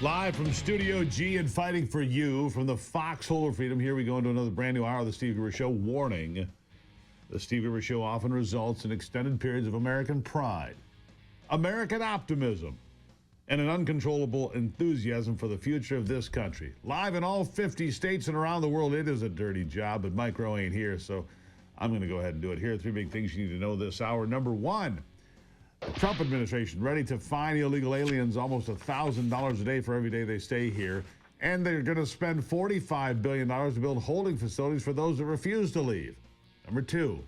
Live from Studio G and fighting for you from the foxhole of freedom. Here we go into another brand new hour of the Steve Gruber Show. Warning, the Steve Gruber Show often results in extended periods of American pride, American optimism, and an uncontrollable enthusiasm for the future of this country. Live in all 50 states and around the world. It is a dirty job, but Mike Rowe ain't here, so I'm going to go ahead and do it. Here are three big things you need to know this hour. Number one, the Trump administration ready to fine illegal aliens almost $1,000 a day for every day they stay here. And they're going to spend $45 billion to build holding facilities for those that refuse to leave. Number two,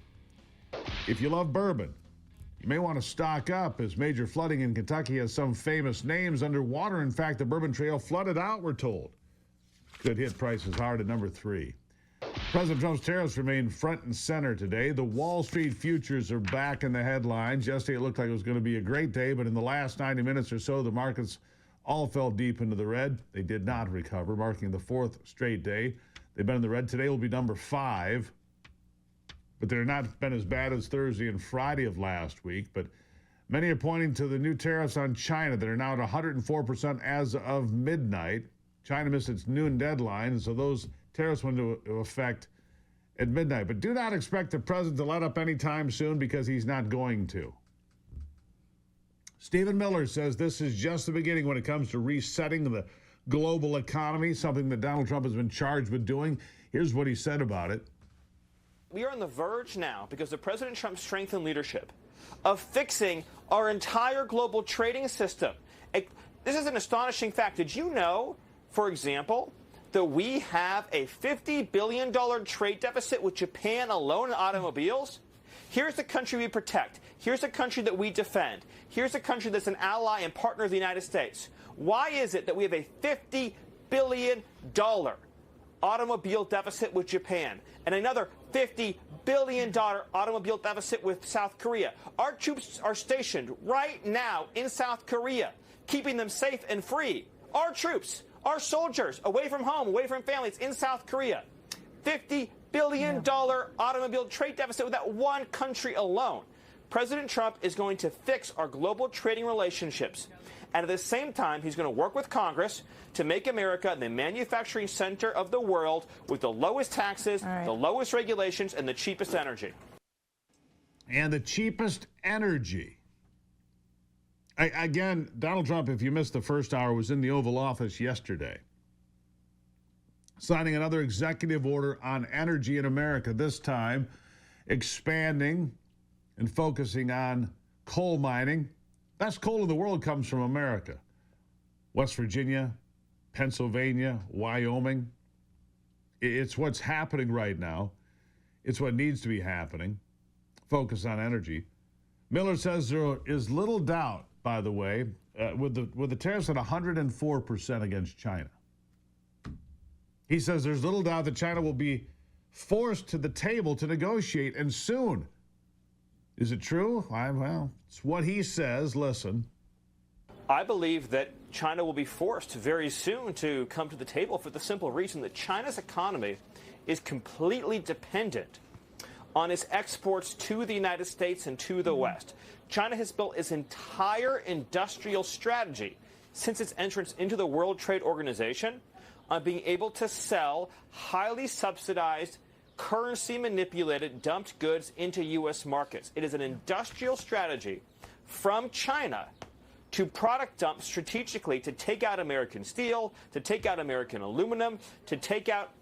if you love bourbon, you may want to stock up as major flooding in Kentucky has some famous names underwater. In fact, the Bourbon Trail flooded out, we're told. Could hit prices hard at number three. President Trump's tariffs remain front and center today. The Wall Street futures are back in the headlines. Yesterday, it looked like it was going to be a great day, but in the last 90 minutes or so, the markets all fell deep into the red. They did not recover, marking the fourth straight day. They've been in the red. Today will be number 5, but they're not been as bad as Thursday and Friday of last week. But many are pointing to the new tariffs on China that are now at 104% as of midnight. China missed its noon deadline, and so those tariffs went into effect at midnight. But do not expect the president to let up anytime soon, because he's not going to. Stephen Miller says this is just the beginning when it comes to resetting the global economy, something that Donald Trump has been charged with doing. Here's what he said about it. We are on the verge now, because of President Trump's strength and leadership, of fixing our entire global trading system. This is an astonishing fact. Did you know, for example, that we have a $50 billion trade deficit with Japan alone in automobiles? Here's the country we protect. Here's the country that we defend. Here's a country that's an ally and partner of the United States. Why is it that we have a $50 billion automobile deficit with Japan and another $50 billion automobile deficit with South Korea? Our troops are stationed right now in South Korea, keeping them safe and free. Our troops, our soldiers, away from home, away from families in South Korea. $50 billion automobile trade deficit with that one country alone. President Trump is going to fix our global trading relationships. And at the same time, he's going to work with Congress to make America the manufacturing center of the world with the lowest taxes, the lowest regulations, and the cheapest energy. And the cheapest energy. Again, Donald Trump, if you missed the first hour, was in the Oval Office yesterday, signing another executive order on energy in America, this time expanding and focusing on coal mining. Best coal in the world comes from America. West Virginia, Pennsylvania, Wyoming. It's what's happening right now. It's what needs to be happening. Focus on energy. Miller says there is little doubt, by the way, with the tariffs at 104% against China. He says there's little doubt that China will be forced to the table to negotiate, and soon. Is it true? Well, it's what he says. Listen. I believe that China will be forced very soon to come to the table for the simple reason that China's economy is completely dependent on its exports to the United States and to the West. China has built its entire industrial strategy since its entrance into the World Trade Organization on being able to sell highly subsidized, currency-manipulated, dumped goods into U.S. markets. It is an industrial strategy from China to product dump strategically to take out American steel, to take out American aluminum, to take out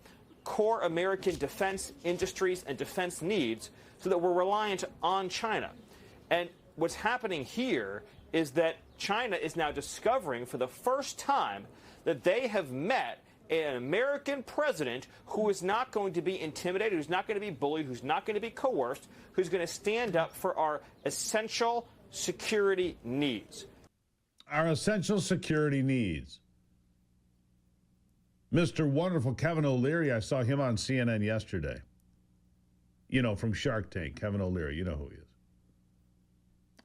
core American defense industries and defense needs, so that we're reliant on China. And what's happening here is that China is now discovering for the first time that they have met an American president who is not going to be intimidated, who's not going to be bullied, who's not going to be coerced, who's going to stand up for our essential security needs. Our essential security needs. Mr. Wonderful Kevin O'Leary, I saw him on CNN yesterday. You know, from Shark Tank, Kevin O'Leary, you know who he is.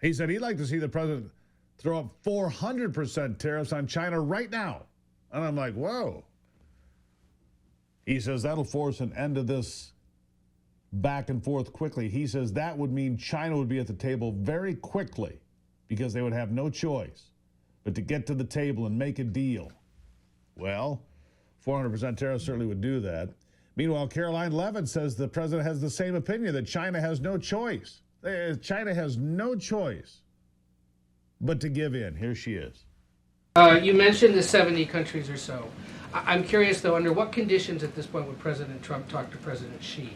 He said he'd like to see the president throw up 400% tariffs on China right now. And I'm like, whoa. He says that'll force an end to this back and forth quickly. He says that would mean China would be at the table very quickly because they would have no choice but to get to the table and make a deal. Well, 400% tariff certainly would do that. Meanwhile, Caroline Levitt says the president has the same opinion, that China has no choice. China has no choice but to give in. Here she is. You mentioned the 70 countries or so. I'm curious, though, under what conditions at this point would President Trump talk to President Xi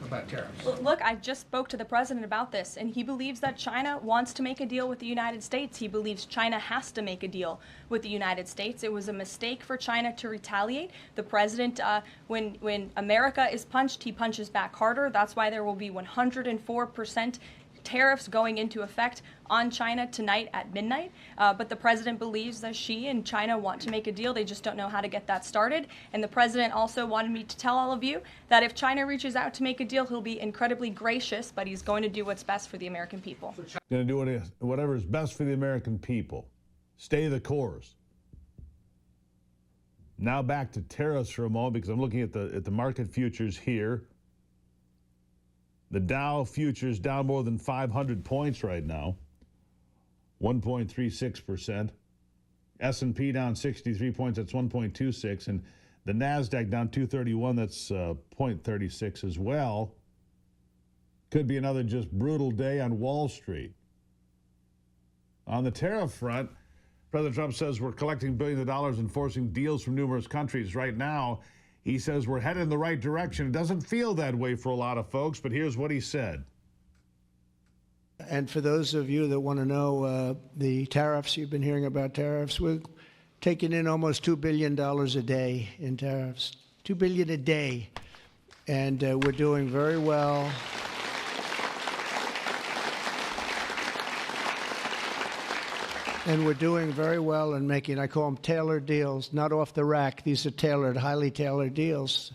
about tariffs? Look, I just spoke to the president about this, and he believes that China wants to make a deal with the United States. He believes China has to make a deal with the United States. It was a mistake for China to retaliate. The president, when America is punched, he punches back harder. That's why there will be 104% tariffs going into effect on China tonight at midnight. But the president believes that Xi and China want to make a deal. They just don't know how to get that started. And the president also wanted me to tell all of you that if China reaches out to make a deal, he'll be incredibly gracious, but he's going to do what's best for the American people. Going to do whatever is best for the American people. Stay the course. Now back to tariffs for a moment, because I'm looking at the market futures here. The Dow futures down more than 500 points right now, 1.36%. S&P down 63 points, that's 1.26. And the NASDAQ down 231, that's 0.36 as well. Could be another just brutal day on Wall Street. On the tariff front, President Trump says we're collecting billions of dollars and forcing deals from numerous countries. Right now, he says we're headed in the right direction. It doesn't feel that way for a lot of folks, but here's what he said. And for those of you that want to know the tariffs, you've been hearing about tariffs, we're taking in almost $2 billion a day in tariffs. $2 billion a day. And we're doing very well. And we're doing very well in making, I call them tailored deals, not off the rack. These are tailored, highly tailored deals.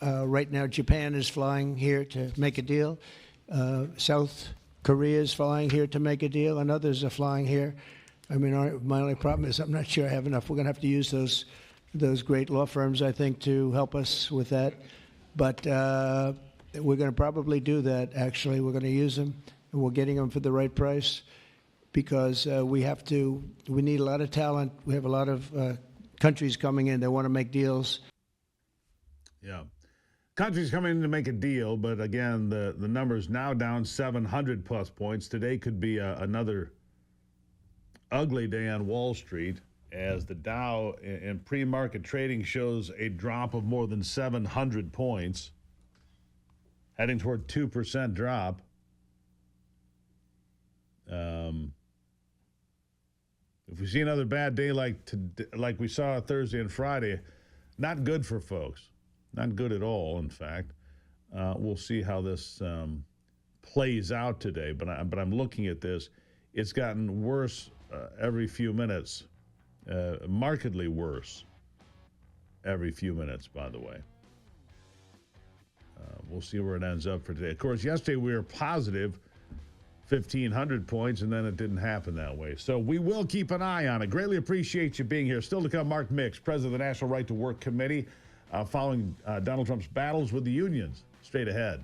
Right now, Japan is flying here to make a deal. South Korea is flying here to make a deal, and others are flying here. I mean, my only problem is I'm not sure I have enough. We're going to have to use those great law firms, I think, to help us with that. But we're going to probably do that, actually. We're going to use them, and we're getting them for the right price. Because we need a lot of talent. We have a lot of countries coming in. They want to make deals. Yeah. Countries coming in to make a deal, but again, the number's now down 700 plus points. Today could be another ugly day on Wall Street as the Dow in pre-market trading shows a drop of more than 700 points, heading toward 2% drop. If we see another bad day like we saw Thursday and Friday, not good for folks. Not good at all, in fact. We'll see how this plays out today. But I'm looking at this. It's gotten worse every few minutes, markedly worse every few minutes, by the way. We'll see where it ends up for today. Of course, yesterday we were positive 1,500 points, and then it didn't happen that way. So we will keep an eye on it. Greatly appreciate you being here. Still to come, Mark Mix, president of the National Right to Work Committee, following Donald Trump's battles with the unions. Straight ahead.